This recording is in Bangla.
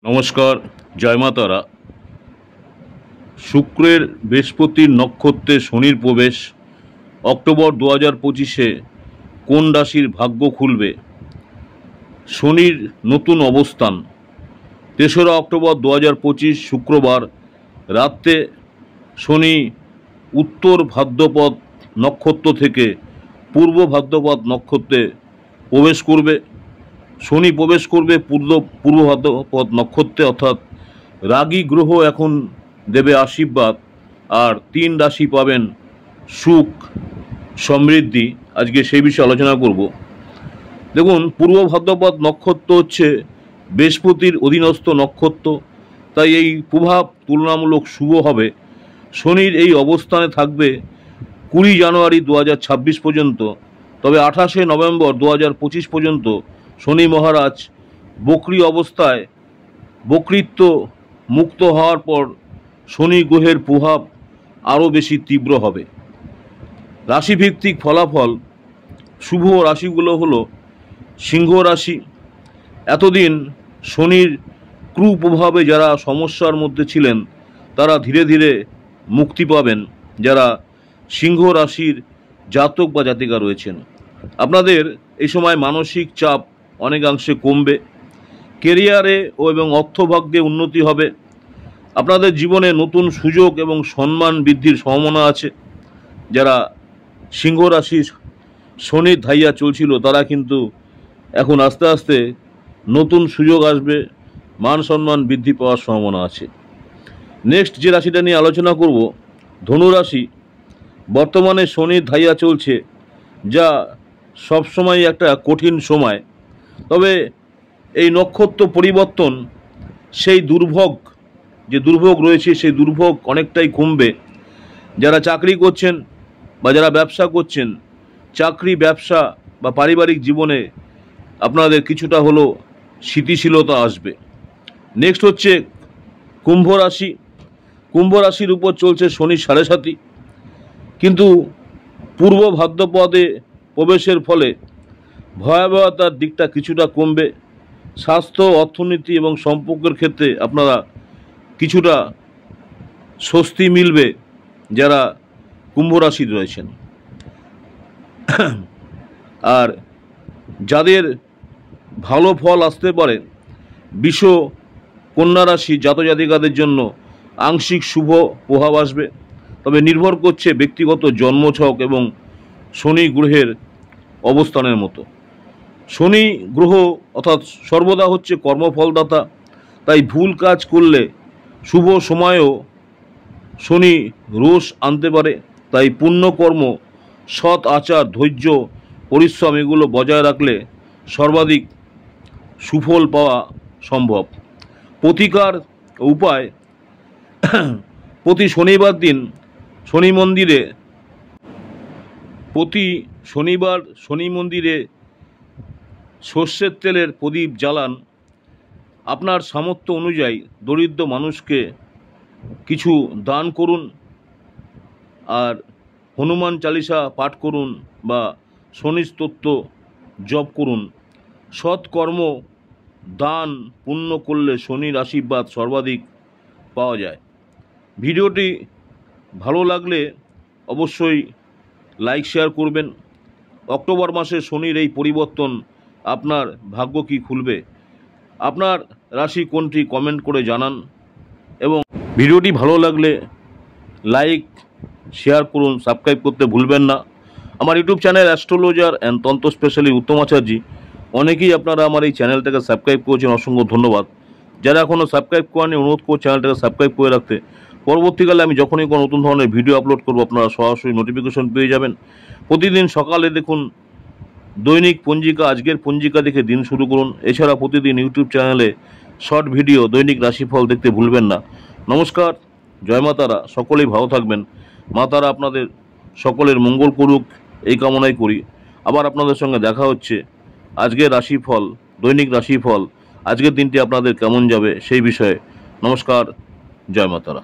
নমস্কার, জয় মা তারা। শুক্রের বৃহস্পতির নক্ষত্রে শনির প্রবেশ অক্টোবর 2025-এ কোন রাশির ভাগ্য খুলবে? শনির নতুন অবস্থান 3রা অক্টোবর 2025 শুক্রবার রাত্রে শনি উত্তর ভাদ্রপদ নক্ষত্র থেকে পূর্ব ভাদ্রপদ নক্ষত্রে প্রবেশ করবে। শনি প্রবেশ করবে পূর্ব ভাদ্রপদ নক্ষত্রে, অর্থাৎ রাগী গ্রহ এখন দেবে আশীর্বাদ, আর 3 রাশি পাবেন সুখ সমৃদ্ধি। আজকে সেই বিষয়ে আলোচনা করব। দেখুন, পূর্ব ভাদ্রপদ নক্ষত্র হচ্ছে বৃহস্পতির অধীনস্থ নক্ষত্র, তাই এই প্রভাব তুলনামূলক শুভ হবে। শনির এই অবস্থানে থাকবে 20 জানুয়ারি 2026 পর্যন্ত, তবে 28শে নভেম্বর 2025 পর্যন্ত শনি মহারাজ বক্রী অবস্থায় বক্রীত্ব মুক্ত হওয়ার পর শনি গ্রহের প্রভাব আরও বেশি তীব্র হবে। রাশিভিত্তিক ফলাফল, শুভ রাশিগুলো হলো সিংহ রাশি। এতদিন শনির কুপ্রভাবে যারা সমস্যার মধ্যে ছিলেন তারা ধীরে ধীরে মুক্তি পাবেন। যারা সিংহ রাশির জাতক বা জাতিকা রয়েছেন, আপনাদের এই সময় মানসিক চাপ অনেকাংশে কমবে। কেরিয়ারে এবং অর্থভাগ্যে উন্নতি হবে। আপনাদের জীবনে নতুন সুযোগ এবং সম্মান বৃদ্ধির সম্ভাবনা আছে। যারা সিংহ রাশির শনির ধাইয়া চলছিল তারা কিন্তু এখন আস্তে আস্তে নতুন সুযোগ আসবে, মান সম্মান বৃদ্ধি পাওয়ার সম্ভাবনা আছে। নেক্সট যে রাশিটা নিয়ে আলোচনা করব, ধনুরাশি। বর্তমানে শনির ধাইয়া চলছে, যা সবসময় একটা কঠিন সময়। তবে এই নক্ষত্র পরিবর্তন, সেই দুর্ভোগ রয়েছে, সেই দুর্ভোগ অনেকটাই কমবে। যারা চাকরি করছেন বা যারা ব্যবসা করছেন, চাকরি ব্যবসা বা পারিবারিক জীবনে আপনাদের কিছুটা হলেও স্থিতিশীলতা আসবে। নেক্সট হচ্ছে কুম্ভ রাশি। কুম্ভ রাশির উপর চলছে শনি 7.5, কিন্তু পূর্ব ভাদ্রপদে প্রবেশের ফলে ভয়াবহতার দিকটা কিছুটা কমবে। স্বাস্থ্য, অর্থনীতি এবং সম্পর্কের ক্ষেত্রে আপনারা কিছুটা স্বস্তি মিলবে যারা কুম্ভ রাশির রয়েছেন। আর যাদের ভালো ফল আসতে পারে, বৃষ কন্যা রাশি জাতজাতিকাদের জন্য আংশিক শুভ প্রভাব আসবে। তবে নির্ভর করছে ব্যক্তিগত জন্মছক এবং শনি গ্রহের অবস্থানের মতো। শনি গ্রহ অর্থাৎ সর্বদা হচ্ছে কর্মফলদাতা, তাই ভুল কাজ করলে শুভ সময়েও শনি রোষ আনতে পারে। তাই পুণ্যকর্ম, সৎ আচার, ধৈর্য, পরিশ্রম এগুলো বজায় রাখলে সর্বাধিক সুফল পাওয়া সম্ভব। প্রতিকার উপায়, প্রতি শনিবার দিন শনি মন্দিরে সর্ষের তেলের প্রদীপ জ্বালান। আপনার সামর্থ্য অনুযায়ী দরিদ্র মানুষকে কিছু দান করুন, আর হনুমান চালিসা পাঠ করুন বা শনি স্তোত্র জপ করুন। সৎকর্ম, দান, পুণ্য করলে শনির আশীর্বাদ সর্বাধিক পাওয়া যায়। ভিডিওটি ভালো লাগলে অবশ্যই লাইক শেয়ার করবেন। অক্টোবর মাসে শনির এই পরিবর্তন আপনার ভাগ্য কি খুলবে? আপনার রাশি কোনটি কমেন্ট করে জানান, এবং ভিডিওটি ভালো লাগলে লাইক শেয়ার করুন, সাবস্ক্রাইব করতে ভুলবেন না। আমার ইউটিউব চ্যানেল অ্যাস্ট্রোলজার অ্যান্ড তন্ত্র স্পেশালিস্ট উত্তম আচার্য, অনেকেই আপনারা আমার এই চ্যানেলটাকে সাবস্ক্রাইব করেছেন, অসংখ্য ধন্যবাদ। যারা এখনও সাবস্ক্রাইব করেনি, অনুরোধ করে চ্যানেলটাকে সাবস্ক্রাইব করে রাখতে। পরবর্তীকালে আমি যখনই কোনো নতুন ধরনের ভিডিও আপলোড করব আপনারা সরাসরি নোটিফিকেশন পেয়ে যাবেন। প্রতিদিন সকালে দেখুন দৈনিক পঞ্জিকা, আজকের পঞ্জিকা দেখে দিন শুরু করুন। এছাড়া প্রতিদিন ইউটিউব চ্যানেলে শর্ট ভিডিও, দৈনিক রাশিফল দেখতে ভুলবেন না। নমস্কার, জয় মা তারা। সকলেই ভালো থাকবেন। মা তারা আপনাদের সকলের মঙ্গল করুক, এই কামনাই করি। আবার আপনাদের সঙ্গে দেখা হচ্ছে আজকের রাশিফল, দৈনিক রাশিফল, আজকের দিনটি আপনাদের কেমন যাবে সেই বিষয়ে। নমস্কার, জয় মা তারা।